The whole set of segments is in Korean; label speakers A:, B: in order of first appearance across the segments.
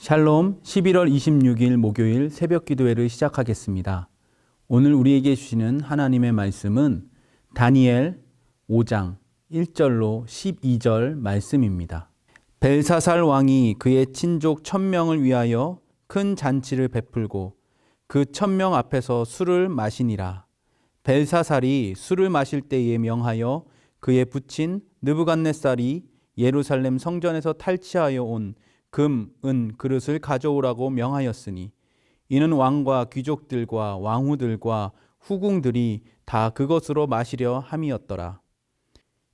A: 샬롬 11월 26일 목요일 새벽 기도회를 시작하겠습니다. 오늘 우리에게 주시는 하나님의 말씀은 다니엘 5장 1절로 12절 말씀입니다. 벨사살 왕이 그의 친족 1000명을 위하여 큰 잔치를 베풀고 그 1000명 앞에서 술을 마시니라. 벨사살이 술을 마실 때에 명하여 그의 부친 느부갓네살이 예루살렘 성전에서 탈취하여 온 금, 은 그릇을 가져오라고 명하였으니 이는 왕과 귀족들과 왕후들과 후궁들이 다 그것으로 마시려 함이었더라.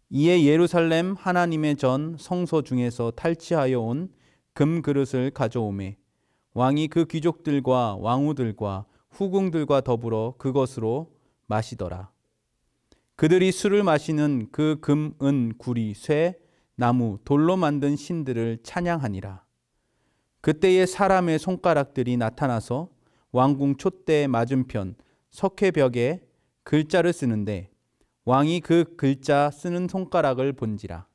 A: 이에 예루살렘 하나님의 전 성소 중에서 탈취하여 온 금 그릇을 가져오매 왕이 그 귀족들과 왕후들과 후궁들과 더불어 그것으로 마시더라. 그들이 술을 마시는 그 금, 은, 구리, 쇠, 나무, 돌로 만든 신들을 찬양하니라. 그때에 사람의 손가락들이 나타나서 왕궁 촛대 맞은편 석회벽에 글자를 쓰는데 왕이 그 글자 쓰는 손가락을 본지라.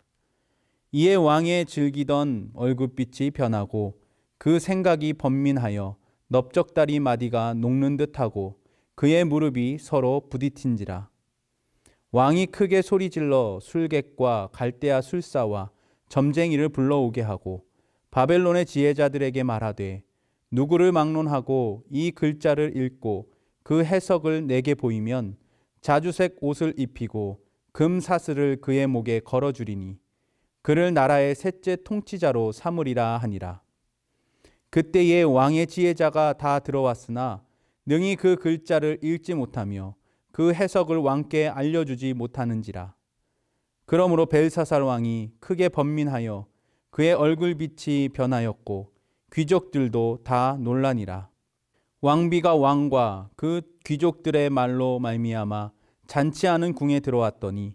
A: 이에 왕의 즐기던 얼굴빛이 변하고 그 생각이 번민하여 넓적다리 마디가 녹는 듯하고 그의 무릎이 서로 부딪힌지라. 왕이 크게 소리질러 술객과 갈대아 술사와 점쟁이를 불러오게 하고 바벨론의 지혜자들에게 말하되 누구를 막론하고 이 글자를 읽고 그 해석을 내게 보이면 자주색 옷을 입히고 금 사슬을 그의 목에 걸어주리니 그를 나라의 셋째 통치자로 삼으리라 하니라. 그때에 왕의 지혜자가 다 들어왔으나 능히 그 글자를 읽지 못하며 그 해석을 왕께 알려주지 못하는지라. 그러므로 벨사살 왕이 크게 번민하여 그의 얼굴빛이 변하였고 귀족들도 다 놀라니라. 왕비가 왕과 그 귀족들의 말로 말미암아 잔치하는 궁에 들어왔더니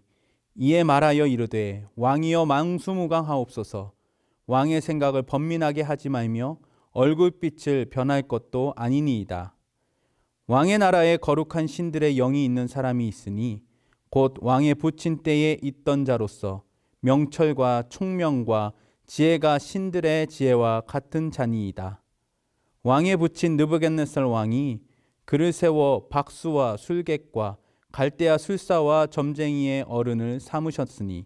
A: 이에 말하여 이르되 왕이여 만수무강하옵소서. 왕의 생각을 번민하게 하지 말며 얼굴빛을 변할 것도 아니니이다. 왕의 나라에 거룩한 신들의 영이 있는 사람이 있으니 곧 왕의 부친 때에 있던 자로서 명철과 총명과 지혜가 신들의 지혜와 같은 자니이다. 왕의 부친 느부갓네살 왕이 그를 세워 박수와 술객과 갈대아 술사와 점쟁이의 어른을 삼으셨으니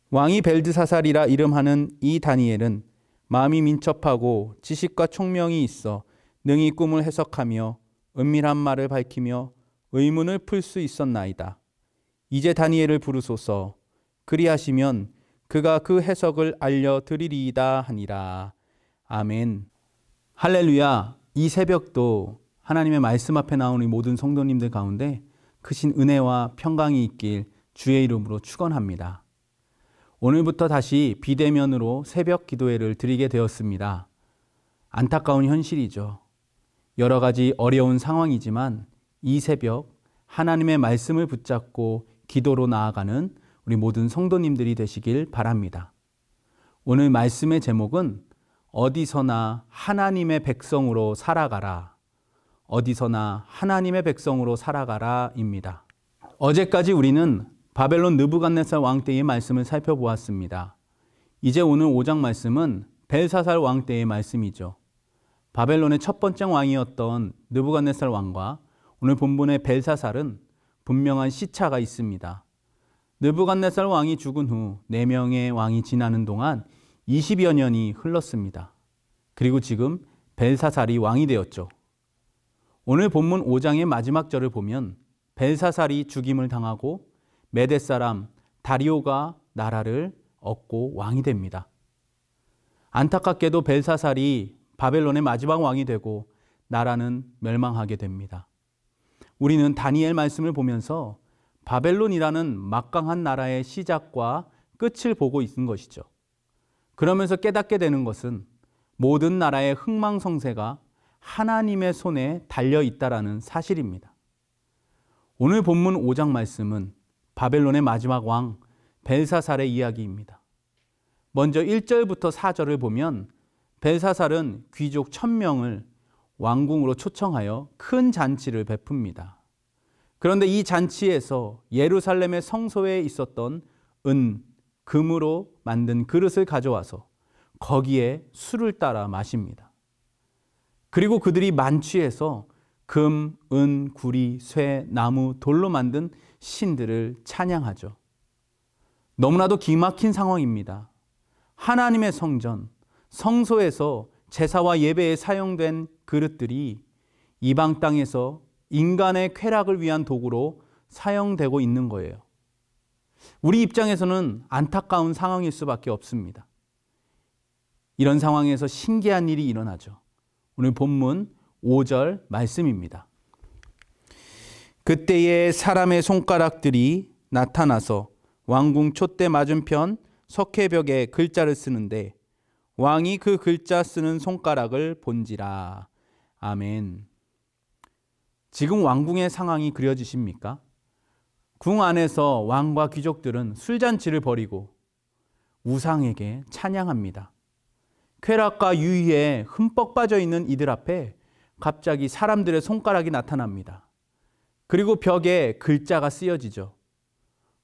A: 왕이 벨드사살이라 이름하는 이 다니엘은 마음이 민첩하고 지식과 총명이 있어 능히 꿈을 해석하며 은밀한 말을 밝히며 의문을 풀 수 있었나이다. 이제 다니엘을 부르소서. 그리하시면 그가 그 해석을 알려드리리이다 하니라. 아멘. 할렐루야. 이 새벽도 하나님의 말씀 앞에 나오는 모든 성도님들 가운데 크신 은혜와 평강이 있길 주의 이름으로 축원합니다. 오늘부터 다시 비대면으로 새벽 기도회를 드리게 되었습니다. 안타까운 현실이죠. 여러 가지 어려운 상황이지만 이 새벽 하나님의 말씀을 붙잡고 기도로 나아가는 우리 모든 성도님들이 되시길 바랍니다. 오늘 말씀의 제목은 어디서나 하나님의 백성으로 살아가라. 어디서나 하나님의 백성으로 살아가라입니다. 어제까지 우리는 바벨론 느부갓네살 왕 때의 말씀을 살펴보았습니다. 이제 오늘 5장 말씀은 벨사살 왕 때의 말씀이죠. 바벨론의 첫 번째 왕이었던 느부갓네살 왕과 오늘 본문의 벨사살은 분명한 시차가 있습니다. 느부갓네살 왕이 죽은 후 4명의 왕이 지나는 동안 20여 년이 흘렀습니다. 그리고 지금 벨사살이 왕이 되었죠. 오늘 본문 5장의 마지막 절을 보면 벨사살이 죽임을 당하고 메대 사람 다리오가 나라를 얻고 왕이 됩니다. 안타깝게도 벨사살이 바벨론의 마지막 왕이 되고 나라는 멸망하게 됩니다. 우리는 다니엘 말씀을 보면서 바벨론이라는 막강한 나라의 시작과 끝을 보고 있는 것이죠. 그러면서 깨닫게 되는 것은 모든 나라의 흥망성쇠가 하나님의 손에 달려 있다라는 사실입니다. 오늘 본문 5장 말씀은 바벨론의 마지막 왕 벨사살의 이야기입니다. 먼저 1절부터 4절을 보면 벨사살은 귀족 1000명을 왕궁으로 초청하여 큰 잔치를 베풉니다. 그런데 이 잔치에서 예루살렘의 성소에 있었던 은, 금으로 만든 그릇을 가져와서 거기에 술을 따라 마십니다. 그리고 그들이 만취해서 금, 은, 구리, 쇠, 나무, 돌로 만든 신들을 찬양하죠. 너무나도 기막힌 상황입니다. 하나님의 성전, 성소에서 제사와 예배에 사용된 그릇들이 이방 땅에서 인간의 쾌락을 위한 도구로 사용되고 있는 거예요. 우리 입장에서는 안타까운 상황일 수밖에 없습니다. 이런 상황에서 신기한 일이 일어나죠. 오늘 본문 5절 말씀입니다. 그때에 사람의 손가락들이 나타나서 왕궁 촛대 맞은편 석회벽에 글자를 쓰는데 왕이 그 글자 쓰는 손가락을 본지라. 아멘. 지금 왕궁의 상황이 그려지십니까? 궁 안에서 왕과 귀족들은 술잔치를 벌이고 우상에게 찬양합니다. 쾌락과 유의에 흠뻑 빠져 있는 이들 앞에 갑자기 사람들의 손가락이 나타납니다. 그리고 벽에 글자가 쓰여지죠.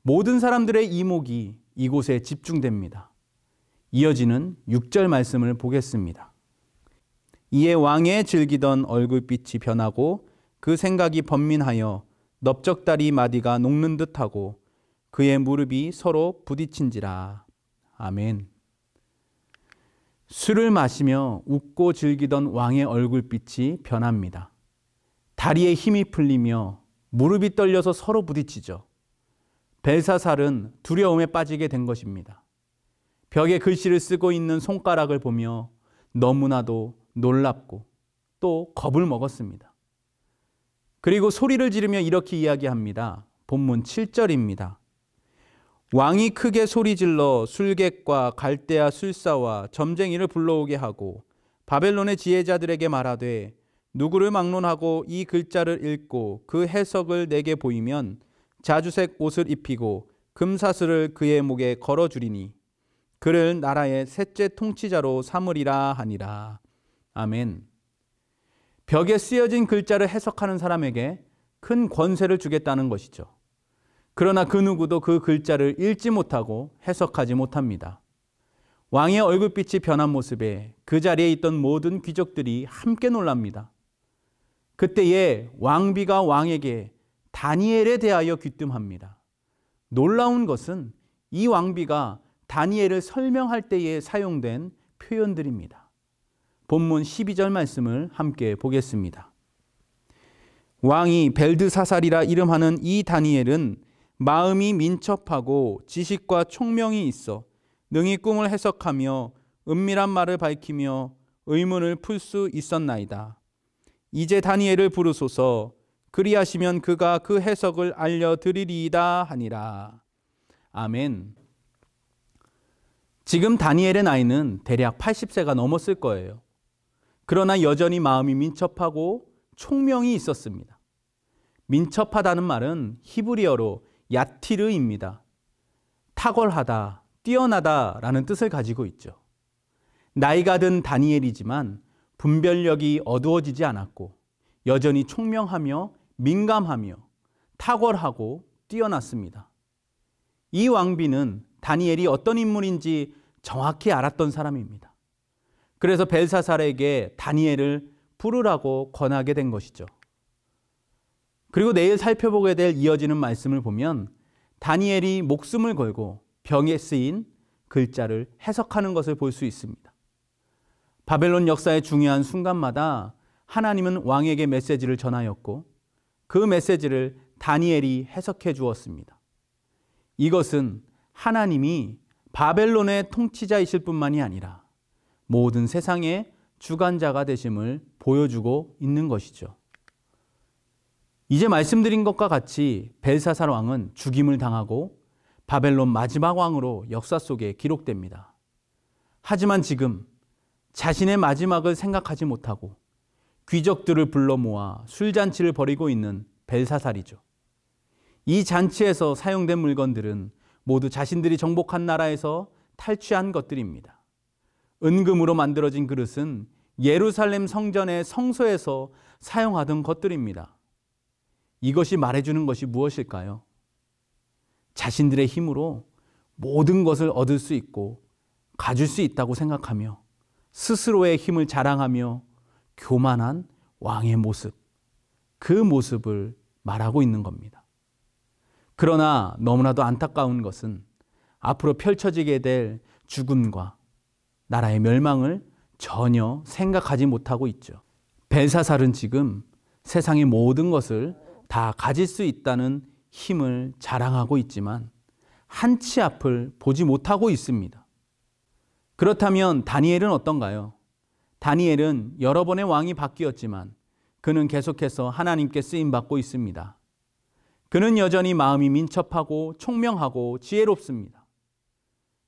A: 모든 사람들의 이목이 이곳에 집중됩니다. 이어지는 6절 말씀을 보겠습니다. 이에 왕의 즐기던 얼굴빛이 변하고 그 생각이 번민하여 넓적다리 마디가 녹는 듯하고 그의 무릎이 서로 부딪힌지라. 아멘. 술을 마시며 웃고 즐기던 왕의 얼굴빛이 변합니다. 다리에 힘이 풀리며 무릎이 떨려서 서로 부딪히죠. 벨사살은 두려움에 빠지게 된 것입니다. 벽에 글씨를 쓰고 있는 손가락을 보며 너무나도 놀랍고 또 겁을 먹었습니다. 그리고 소리를 지르며 이렇게 이야기합니다. 본문 7절입니다. 왕이 크게 소리질러 술객과 갈대아 술사와 점쟁이를 불러오게 하고 바벨론의 지혜자들에게 말하되 누구를 막론하고 이 글자를 읽고 그 해석을 내게 보이면 자주색 옷을 입히고 금사슬을 그의 목에 걸어주리니 그를 나라의 셋째 통치자로 삼으리라 하니라. 아멘. 벽에 쓰여진 글자를 해석하는 사람에게 큰 권세를 주겠다는 것이죠. 그러나 그 누구도 그 글자를 읽지 못하고 해석하지 못합니다. 왕의 얼굴빛이 변한 모습에 그 자리에 있던 모든 귀족들이 함께 놀랍니다. 그때에 왕비가 왕에게 다니엘에 대하여 귀뜸합니다. 놀라운 것은 이 왕비가 다니엘을 설명할 때에 사용된 표현들입니다. 본문 12절 말씀을 함께 보겠습니다. 왕이 벨드사살이라 이름하는 이 다니엘은 마음이 민첩하고 지식과 총명이 있어 능히 꿈을 해석하며 은밀한 말을 밝히며 의문을 풀 수 있었나이다. 이제 다니엘을 부르소서. 그리하시면 그가 그 해석을 알려드리리이다 하니라. 아멘. 지금 다니엘의 나이는 대략 80세가 넘었을 거예요. 그러나 여전히 마음이 민첩하고 총명이 있었습니다. 민첩하다는 말은 히브리어로 야티르입니다. 탁월하다, 뛰어나다라는 뜻을 가지고 있죠. 나이가 든 다니엘이지만 분별력이 어두워지지 않았고 여전히 총명하며 민감하며 탁월하고 뛰어났습니다. 이 왕비는 다니엘이 어떤 인물인지 정확히 알았던 사람입니다. 그래서 벨사살에게 다니엘을 부르라고 권하게 된 것이죠. 그리고 내일 살펴보게 될 이어지는 말씀을 보면 다니엘이 목숨을 걸고 벽에 쓰인 글자를 해석하는 것을 볼 수 있습니다. 바벨론 역사의 중요한 순간마다 하나님은 왕에게 메시지를 전하였고 그 메시지를 다니엘이 해석해 주었습니다. 이것은 하나님이 바벨론의 통치자이실 뿐만이 아니라 모든 세상의 주관자가 되심을 보여주고 있는 것이죠. 이제 말씀드린 것과 같이 벨사살 왕은 죽임을 당하고 바벨론 마지막 왕으로 역사 속에 기록됩니다. 하지만 지금 자신의 마지막을 생각하지 못하고 귀족들을 불러 모아 술잔치를 벌이고 있는 벨사살이죠. 이 잔치에서 사용된 물건들은 모두 자신들이 정복한 나라에서 탈취한 것들입니다. 은금으로 만들어진 그릇은 예루살렘 성전의 성소에서 사용하던 것들입니다. 이것이 말해주는 것이 무엇일까요? 자신들의 힘으로 모든 것을 얻을 수 있고 가질 수 있다고 생각하며 스스로의 힘을 자랑하며 교만한 왕의 모습, 그 모습을 말하고 있는 겁니다. 그러나 너무나도 안타까운 것은 앞으로 펼쳐지게 될 죽음과 나라의 멸망을 전혀 생각하지 못하고 있죠. 벨사살은 지금 세상의 모든 것을 다 가질 수 있다는 힘을 자랑하고 있지만 한치 앞을 보지 못하고 있습니다. 그렇다면 다니엘은 어떤가요? 다니엘은 여러 번의 왕이 바뀌었지만 그는 계속해서 하나님께 쓰임받고 있습니다. 그는 여전히 마음이 민첩하고 총명하고 지혜롭습니다.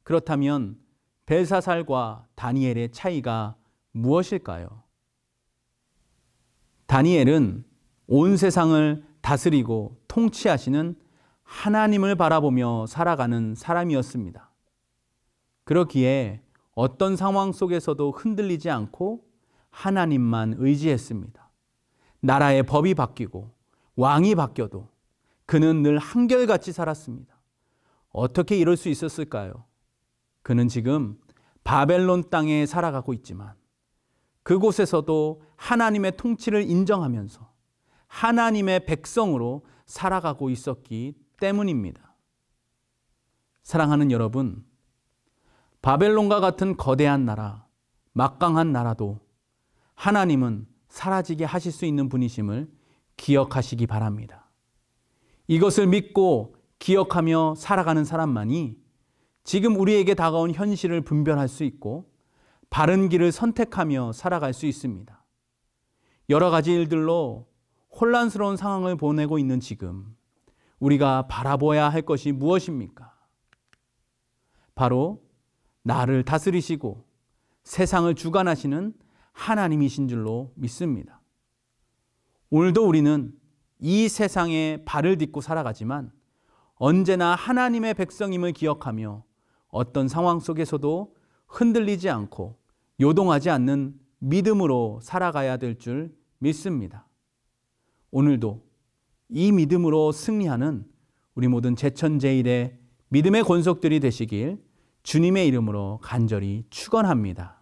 A: 그렇다면 벨사살과 다니엘의 차이가 무엇일까요? 다니엘은 온 세상을 다스리고 통치하시는 하나님을 바라보며 살아가는 사람이었습니다. 그렇기에 어떤 상황 속에서도 흔들리지 않고 하나님만 의지했습니다. 나라의 법이 바뀌고 왕이 바뀌어도 그는 늘 한결같이 살았습니다. 어떻게 이럴 수 있었을까요? 그는 지금 바벨론 땅에 살아가고 있지만 그곳에서도 하나님의 통치를 인정하면서 하나님의 백성으로 살아가고 있었기 때문입니다. 사랑하는 여러분, 바벨론과 같은 거대한 나라, 막강한 나라도 하나님은 사라지게 하실 수 있는 분이심을 기억하시기 바랍니다. 이것을 믿고 기억하며 살아가는 사람만이 지금 우리에게 다가온 현실을 분별할 수 있고 바른 길을 선택하며 살아갈 수 있습니다. 여러 가지 일들로 혼란스러운 상황을 보내고 있는 지금 우리가 바라보아야 할 것이 무엇입니까? 바로 나를 다스리시고 세상을 주관하시는 하나님이신 줄로 믿습니다. 오늘도 우리는 이 세상에 발을 딛고 살아가지만 언제나 하나님의 백성임을 기억하며 어떤 상황 속에서도 흔들리지 않고 요동하지 않는 믿음으로 살아가야 될 줄 믿습니다. 오늘도 이 믿음으로 승리하는 우리 모든 제천제일의 믿음의 권속들이 되시길 주님의 이름으로 간절히 축원합니다.